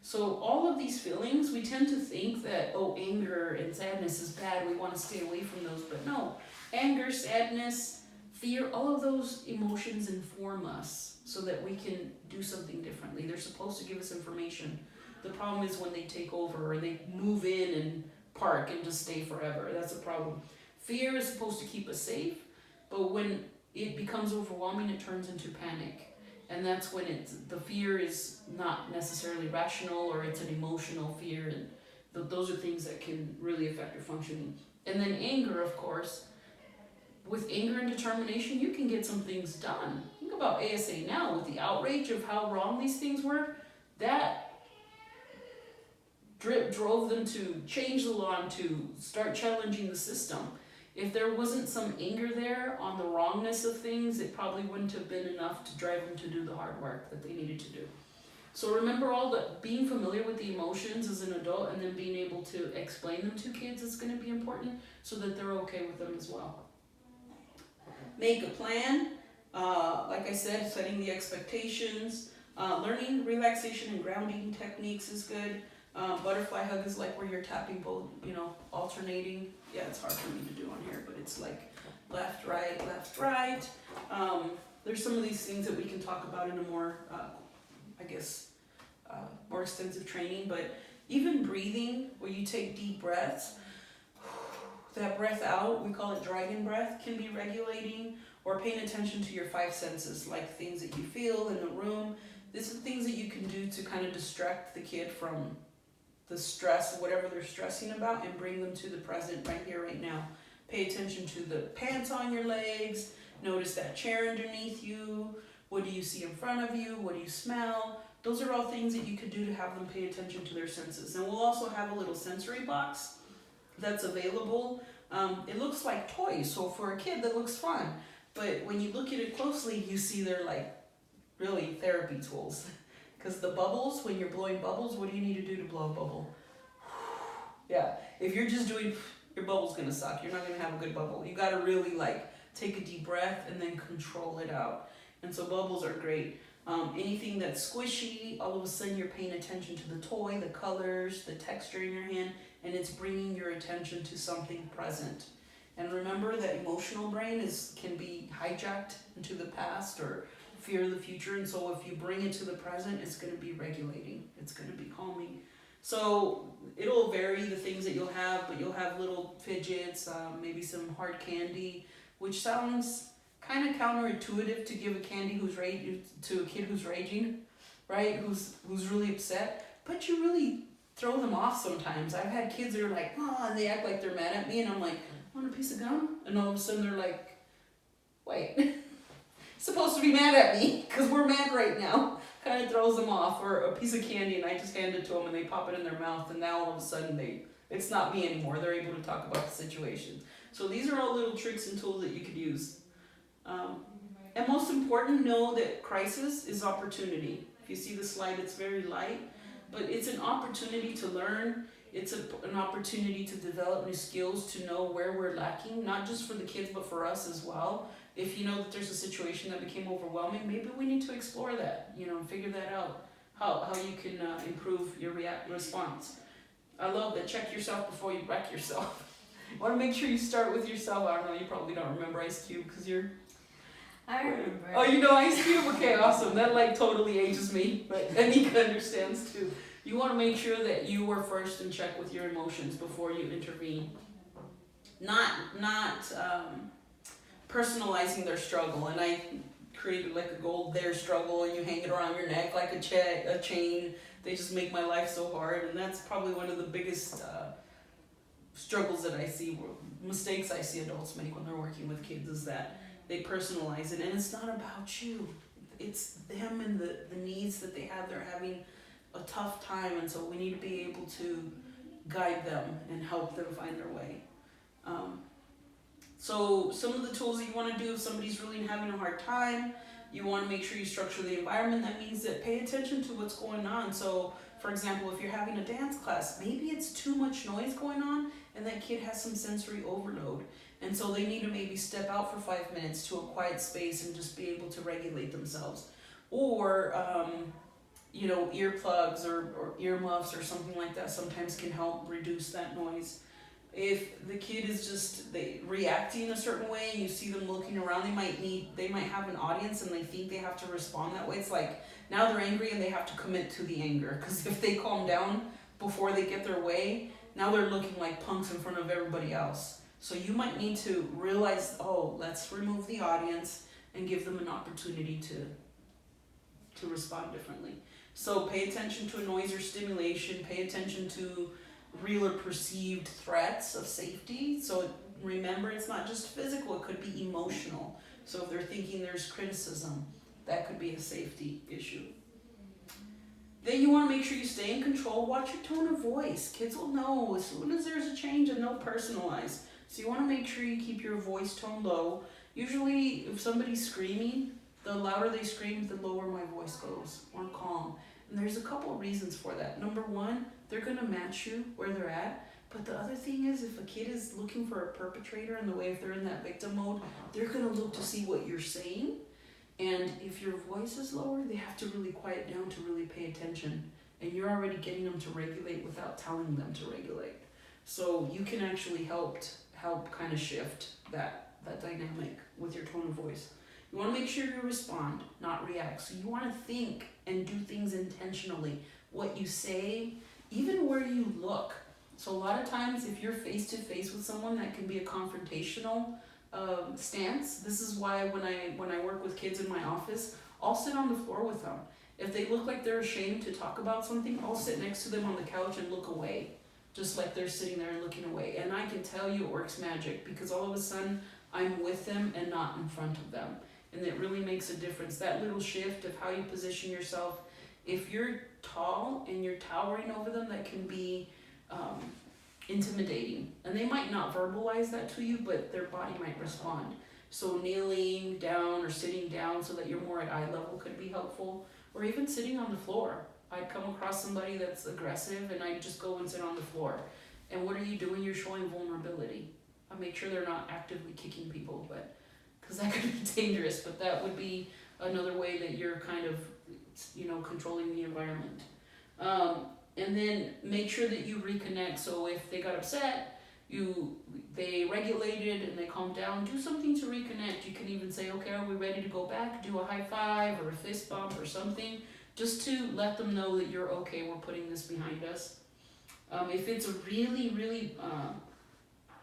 so all of these feelings, we tend to think that, oh, anger and sadness is bad, we want to stay away from those, but no. Anger, sadness, fear, all of those emotions inform us so that we can do something differently. They're supposed to give us information. The problem is when they take over, or they move in and park and just stay forever. That's a problem. Fear is supposed to keep us safe, but when it becomes overwhelming, it turns into panic. And that's when the fear is not necessarily rational, or it's an emotional fear, and those are things that can really affect your functioning. And then anger, of course. With anger and determination, you can get some things done. think about ASA now with the outrage of how wrong these things were. That drove them to change the law and to start challenging the system. If there wasn't some anger there on the wrongness of things, it probably wouldn't have been enough to drive them to do the hard work that they needed to do. So remember, all that being familiar with the emotions as an adult and then being able to explain them to kids is going to be important so that they're okay with them as well. Make a plan. Like I said, setting the expectations. Learning relaxation and grounding techniques is good. Butterfly hug is like where you're tapping both, alternating. Yeah, it's hard for me to do on here, but it's like left, right, left, right. There's some of these things that we can talk about in a more, more extensive training, but even breathing, where you take deep breaths, that breath out, we call it dragon breath, can be regulating, or paying attention to your 5 senses, like things that you feel in the room. These are things that you can do to kind of distract the kid from the stress, whatever they're stressing about, and bring them to the present right here, right now. Pay attention to the pants on your legs. Notice that chair underneath you. What do you see in front of you? What do you smell? Those are all things that you could do to have them pay attention to their senses. And we'll also have a little sensory box that's available. It looks like toys, so for a kid that looks fun. But when you look at it closely, you see they're like really therapy tools. Because the bubbles, when you're blowing bubbles, what do you need to do to blow a bubble? Yeah, if you're just doing, your bubble's going to suck. You're not going to have a good bubble. You got to really take a deep breath and then control it out. And so bubbles are great. Anything that's squishy, all of a sudden you're paying attention to the toy, the colors, the texture in your hand, and it's bringing your attention to something present. And remember that emotional brain can be hijacked into the past or fear of the future, and so if you bring it to the present, it's going to be regulating, it's going to be calming. So it'll vary the things that you'll have, but you'll have little fidgets, maybe some hard candy, which sounds kind of counterintuitive to give a candy to a kid who's raging, right? Who's really upset, but you really throw them off sometimes. I've had kids that are like, oh, and they act like they're mad at me, and I'm like, want a piece of gum? And all of a sudden they're like, wait. Supposed to be mad at me because we're mad right now. Kind of throws them off. Or a piece of candy and I just hand it to them and they pop it in their mouth, and now all of a sudden it's not me anymore. They're able to talk about the situation. So these are all little tricks and tools that you could use. And most important, know that crisis is opportunity. If you see the slide, it's very light, but it's an opportunity to learn. It's an opportunity to develop new skills, to know where we're lacking, not just for the kids, but for us as well. If you know that there's a situation that became overwhelming, maybe we need to explore that, and figure that out, how you can improve your response. I love that. Check yourself before you wreck yourself. You want to make sure you start with yourself. I don't know, you probably don't remember Ice Cube because you're... I remember. Oh, you know Ice Cube? Okay, awesome. That totally ages me, but Anika understands too. You want to make sure that you were first in check with your emotions before you intervene. Not personalizing their struggle, and I created a gold their struggle, and you hang it around your neck like a chain. They just make my life so hard, and that's probably one of the biggest struggles that I see, mistakes I see adults make when they're working with kids, is that they personalize it, and it's not about you. It's them and the needs that they have. They're having a tough time, and so we need to be able to guide them and help them find their way. So some of the tools that you want to do if somebody's really having a hard time, you want to make sure you structure the environment. That means that pay attention to what's going on. So for example, if you're having a dance class, maybe it's too much noise going on and that kid has some sensory overload. And so they need to maybe step out for 5 minutes to a quiet space and just be able to regulate themselves. Or, earplugs or earmuffs or something like that sometimes can help reduce that noise. If the kid is just reacting a certain way and you see them looking around, they might have an audience and they think they have to respond that way. It's like now they're angry and they have to commit to the anger, because if they calm down before they get their way, now they're looking like punks in front of everybody else. So you might need to realize, let's remove the audience and give them an opportunity to respond differently. So pay attention to noise or stimulation, pay attention to real or perceived threats of safety. So remember, it's not just physical, it could be emotional. So if they're thinking there's criticism, that could be a safety issue. Then you want to make sure you stay in control. Watch your tone of voice. Kids will know as soon as there's a change and they'll personalize. So you want to make sure you keep your voice tone low. Usually if somebody's screaming, the louder they scream, the lower my voice goes, or calm. And there's a couple of reasons for that. Number one, they're going to match you where they're at. But the other thing is, if a kid is looking for a perpetrator in the way, if they're in that victim mode, they're going to look to see what you're saying. And if your voice is lower, they have to really quiet down to really pay attention. And you're already getting them to regulate without telling them to regulate. So you can actually help kind of shift that dynamic with your tone of voice. You want to make sure you respond, not react. So you want to think and do things intentionally. What you say, even where you look. So a lot of times if you're face to face with someone, that can be a confrontational stance. This is why when I work with kids in my office, I'll sit on the floor with them. If they look like they're ashamed to talk about something, I'll sit next to them on the couch and look away, just like they're sitting there and looking away. And I can tell you it works magic, because all of a sudden I'm with them and not in front of them. And it really makes a difference. That little shift of how you position yourself. If you're tall and you're towering over them, that can be intimidating. And they might not verbalize that to you, but their body might respond. So kneeling down or sitting down so that you're more at eye level could be helpful. Or even sitting on the floor. I'd come across somebody that's aggressive and I'd just go and sit on the floor. And what are you doing? You're showing vulnerability. I make sure they're not actively kicking people, but because that could be dangerous. But that would be another way that you're kind of, controlling the environment. And then make sure that you reconnect. So if they got upset, they regulated and they calmed down, do something to reconnect. You can even say, okay, are we ready to go back? Do a high five or a fist bump or something, just to let them know that you're okay, we're putting this behind us. If it's a really, really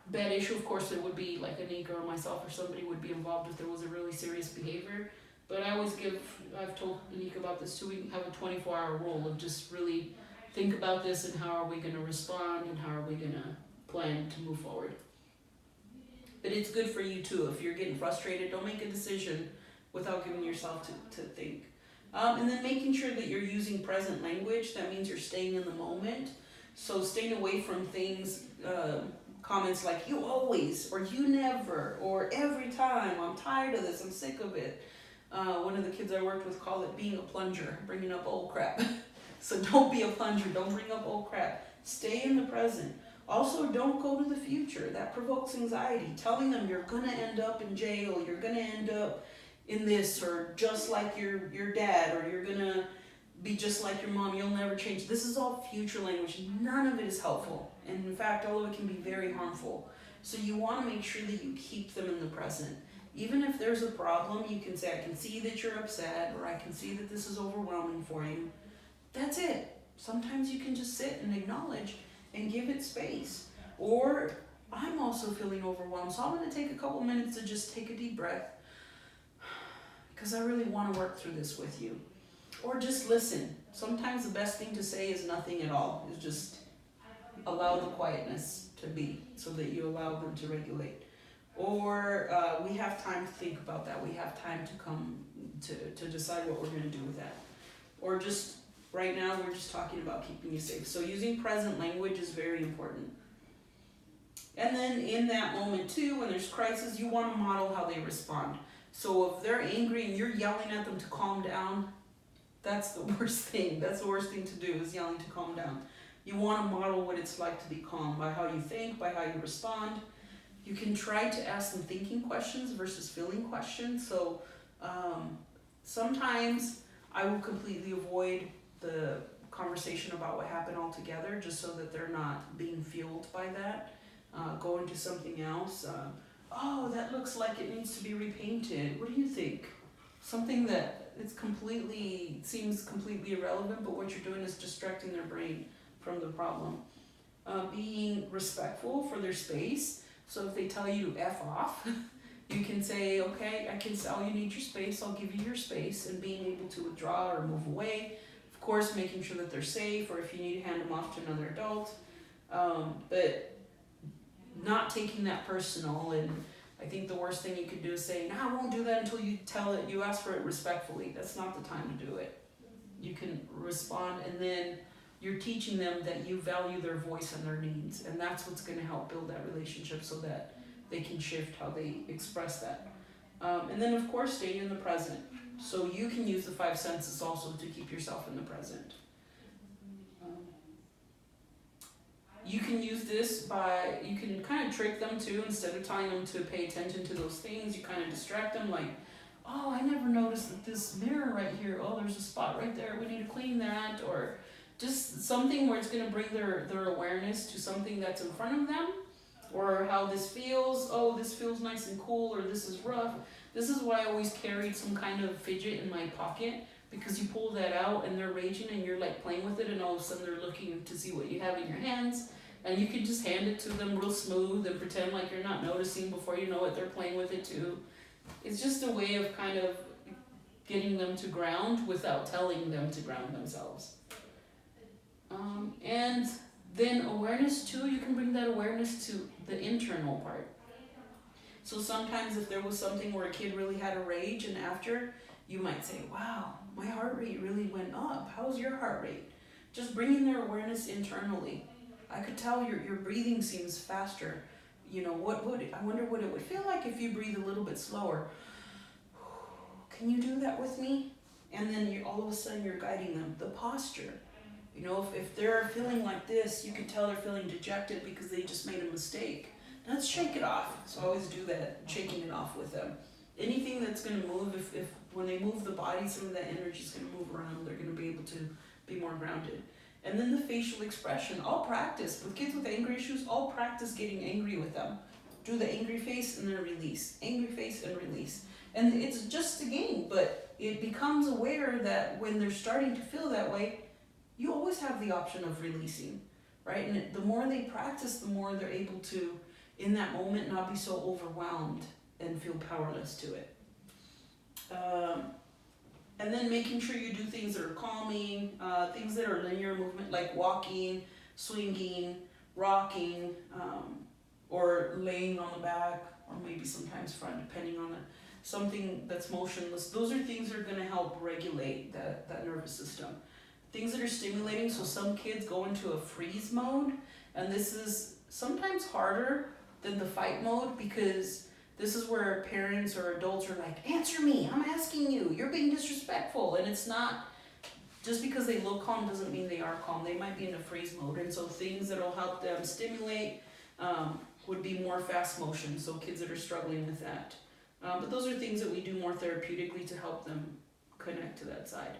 bad issue, of course it would be like Anika or myself or somebody would be involved if there was a really serious behavior. But I've told Anika about this too, we have a 24-hour rule of just really think about this and how are we going to respond and how are we going to plan to move forward. But it's good for you too. If you're getting frustrated, don't make a decision without giving yourself to think. And then making sure that you're using present language. That means you're staying in the moment. So staying away from things, comments like you always, or you never, or every time, I'm tired of this, I'm sick of it. One of the kids I worked with called it being a plunger, bringing up old crap. So don't be a plunger, don't bring up old crap. Stay in the present. Also, don't go to the future. That provokes anxiety. Telling them you're going to end up in jail, you're going to end up in this, or just like your dad, or you're going to be just like your mom, you'll never change. This is all future language. None of it is helpful. And in fact, all of it can be very harmful. So you want to make sure that you keep them in the present. Even if there's a problem, you can say, I can see that you're upset, or I can see that this is overwhelming for you. That's it. Sometimes you can just sit and acknowledge and give it space. Or, I'm also feeling overwhelmed, so I'm going to take a couple minutes to just take a deep breath, because I really want to work through this with you. Or just listen. Sometimes the best thing to say is nothing at all. Is just allow the quietness to be, so that you allow them to regulate. Or we have time to think about that. We have time to come to decide what we're going to do with that. Or just right now we're just talking about keeping you safe. So using present language is very important. And then in that moment too, when there's crisis, you want to model how they respond. So if they're angry and you're yelling at them to calm down, that's the worst thing. That's the worst thing to do, is yelling to calm down. You want to model what it's like to be calm by how you think, by how you respond. You can try to ask them thinking questions versus feeling questions. So sometimes I will completely avoid the conversation about what happened altogether, just so that they're not being fueled by that. Go into something else. Oh, that looks like it needs to be repainted. What do you think? Something that seems completely irrelevant, but what you're doing is distracting their brain from the problem. Being respectful for their space. So if they tell you to F off, you can say, okay, I can tell you need your space, I'll give you your space, and being able to withdraw or move away. Of course, making sure that they're safe, or if you need to hand them off to another adult. But not taking that personal. And I think the worst thing you could do is say, no, I won't do that until you ask for it respectfully. That's not the time to do it. You can respond, and then you're teaching them that you value their voice and their needs, and that's what's going to help build that relationship so that they can shift how they express that. And then, of course, stay in the present. So you can use the 5 senses also to keep yourself in the present. You can use this by, you can kind of trick them too. Instead of telling them to pay attention to those things, you kind of distract them like, oh, I never noticed that this mirror right here, oh, there's a spot right there, we need to clean that. Or just something where it's going to bring their awareness to something that's in front of them, or how this feels. Oh, this feels nice and cool, or this is rough. This is why I always carried some kind of fidget in my pocket, because you pull that out and they're raging and you're like playing with it, and all of a sudden they're looking to see what you have in your hands, and you can just hand it to them real smooth and pretend like you're not noticing. Before you know it, they're playing with it too. It's just a way of kind of getting them to ground without telling them to ground themselves. And then awareness too, you can bring that awareness to the internal part. So sometimes if there was something where a kid really had a rage, and after, you might say, wow, my heart rate really went up. How's your heart rate? Just bringing their awareness internally. I could tell your breathing seems faster. You know, I wonder what it would feel like if you breathe a little bit slower. Can you do that with me? And then all of a sudden you're guiding them. The posture. You know, if they're feeling like this, you can tell they're feeling dejected because they just made a mistake. Let's shake it off. So I always do that, shaking it off with them. Anything that's going to move, if when they move the body, some of that energy is going to move around. They're going to be able to be more grounded. And then the facial expression. I'll practice. With kids with anger issues, I'll practice getting angry with them. Do the angry face and then release. Angry face and release. And it's just a game, but it becomes aware that when they're starting to feel that way, you always have the option of releasing, right? And the more they practice, the more they're able to, in that moment, not be so overwhelmed and feel powerless to it. And then making sure you do things that are calming, things that are linear movement, like walking, swinging, rocking, or laying on the back, or maybe sometimes front, depending on something that's motionless. Those are things that are going to help regulate that nervous system. Things that are stimulating, so some kids go into a freeze mode, and this is sometimes harder than the fight mode, because this is where parents or adults are like, answer me, I'm asking you, you're being disrespectful. And it's not, just because they look calm doesn't mean they are calm. They might be in a freeze mode. And so things that will help them stimulate would be more fast motion, so kids that are struggling with that. But those are things that we do more therapeutically to help them connect to that side.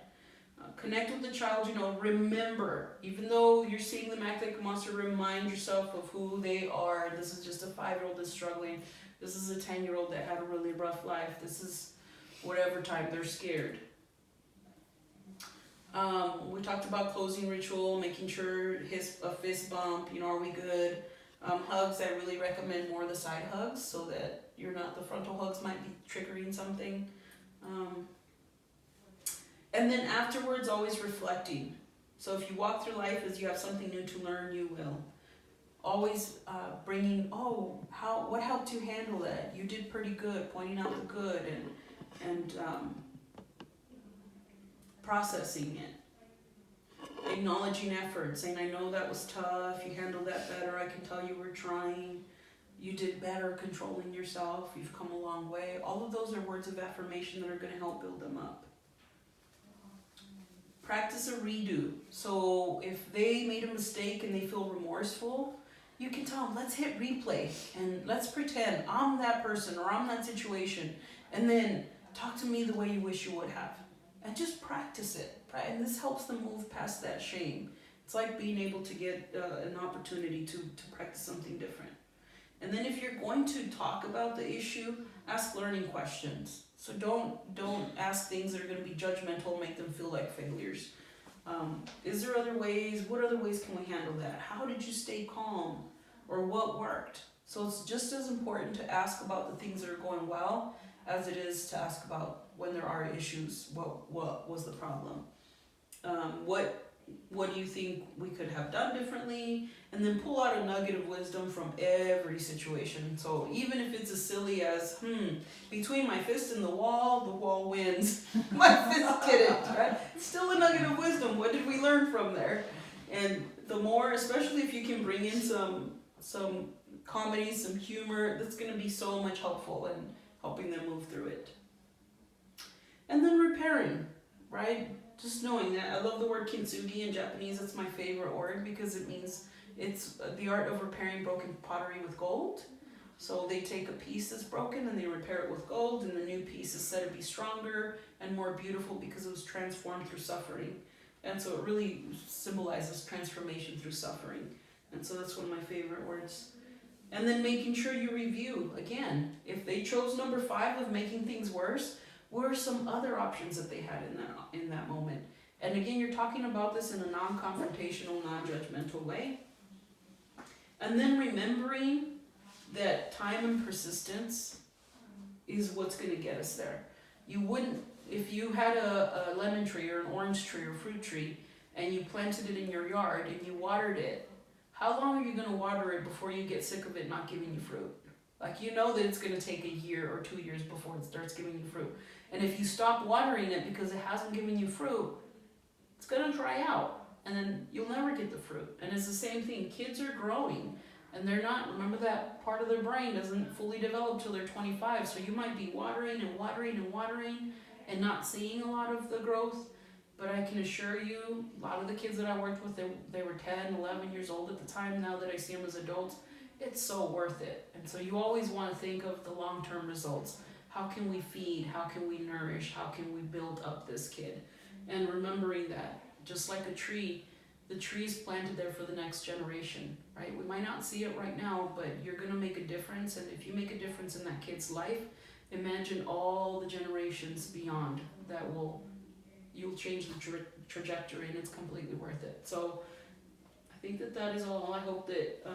Connect with the child, you know, remember, even though you're seeing them act like a monster, remind yourself of who they are. This is just a 5-year-old that's struggling. This is a 10-year-old that had a really rough life. This is whatever time they're scared. We talked about closing ritual, making sure a fist bump, you know, are we good? Hugs, I really recommend more of the side hugs, so that the frontal hugs might be triggering something. And then afterwards, always reflecting. So if you walk through life as you have something new to learn, you will. Always bringing, what helped you handle that? You did pretty good, pointing out the good and processing it. Acknowledging effort, saying, I know that was tough, you handled that better, I can tell you were trying, you did better controlling yourself, you've come a long way. All of those are words of affirmation that are going to help build them up. Practice a redo. So if they made a mistake and they feel remorseful, you can tell them, let's hit replay and let's pretend I'm that person or I'm that situation, and then talk to me the way you wish you would have. And just practice it. And this helps them move past that shame. It's like being able to get an opportunity to practice something different. And then if you're going to talk about the issue, ask learning questions. So don't ask things that are going to be judgmental, make them feel like failures. Is there other ways? What other ways can we handle that? How did you stay calm? Or what worked? So it's just as important to ask about the things that are going well as it is to ask about when there are issues, what was the problem? What what do you think we could have done differently? And then pull out a nugget of wisdom from every situation. So even if it's as silly as, between my fist and the wall wins. My fist did it, right? Still a nugget of wisdom. What did we learn from there? And the more, especially if you can bring in some comedy, some humor, that's going to be so much helpful in helping them move through it. And then repairing, right? Just knowing that. I love the word kintsugi in Japanese. That's my favorite word because it means it's the art of repairing broken pottery with gold. So they take a piece that's broken and they repair it with gold, and the new piece is said to be stronger and more beautiful because it was transformed through suffering. And so it really symbolizes transformation through suffering. And so that's one of my favorite words. And then making sure you review. Again, if they chose number 5 of making things worse, what are some other options that they had in that moment? And again, you're talking about this in a non-confrontational, non-judgmental way. And then remembering that time and persistence is what's going to get us there. You wouldn't, if you had a lemon tree or an orange tree or fruit tree and you planted it in your yard and you watered it, how long are you going to water it before you get sick of it not giving you fruit? Like, you know that it's going to take a year or 2 years before it starts giving you fruit. And if you stop watering it because it hasn't given you fruit, it's going to dry out and then you'll never get the fruit. And it's the same thing. Kids are growing and they're not, remember that part of their brain doesn't fully develop till they're 25. So you might be watering and watering and watering and not seeing a lot of the growth. But I can assure you, a lot of the kids that I worked with, they were 10, 11 years old at the time. Now that I see them as adults, it's so worth it. And so you always want to think of the long-term results. How can we feed? How can we nourish? How can we build up this kid? And remembering that, just like a tree, the tree's planted there for the next generation, right? We might not see it right now, but you're going to make a difference. And if you make a difference in that kid's life, imagine all the generations beyond that you'll change the trajectory, and it's completely worth it. So I think that is all. I hope that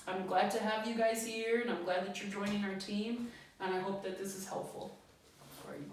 I'm glad to have you guys here, and I'm glad that you're joining our team, and I hope that this is helpful for you.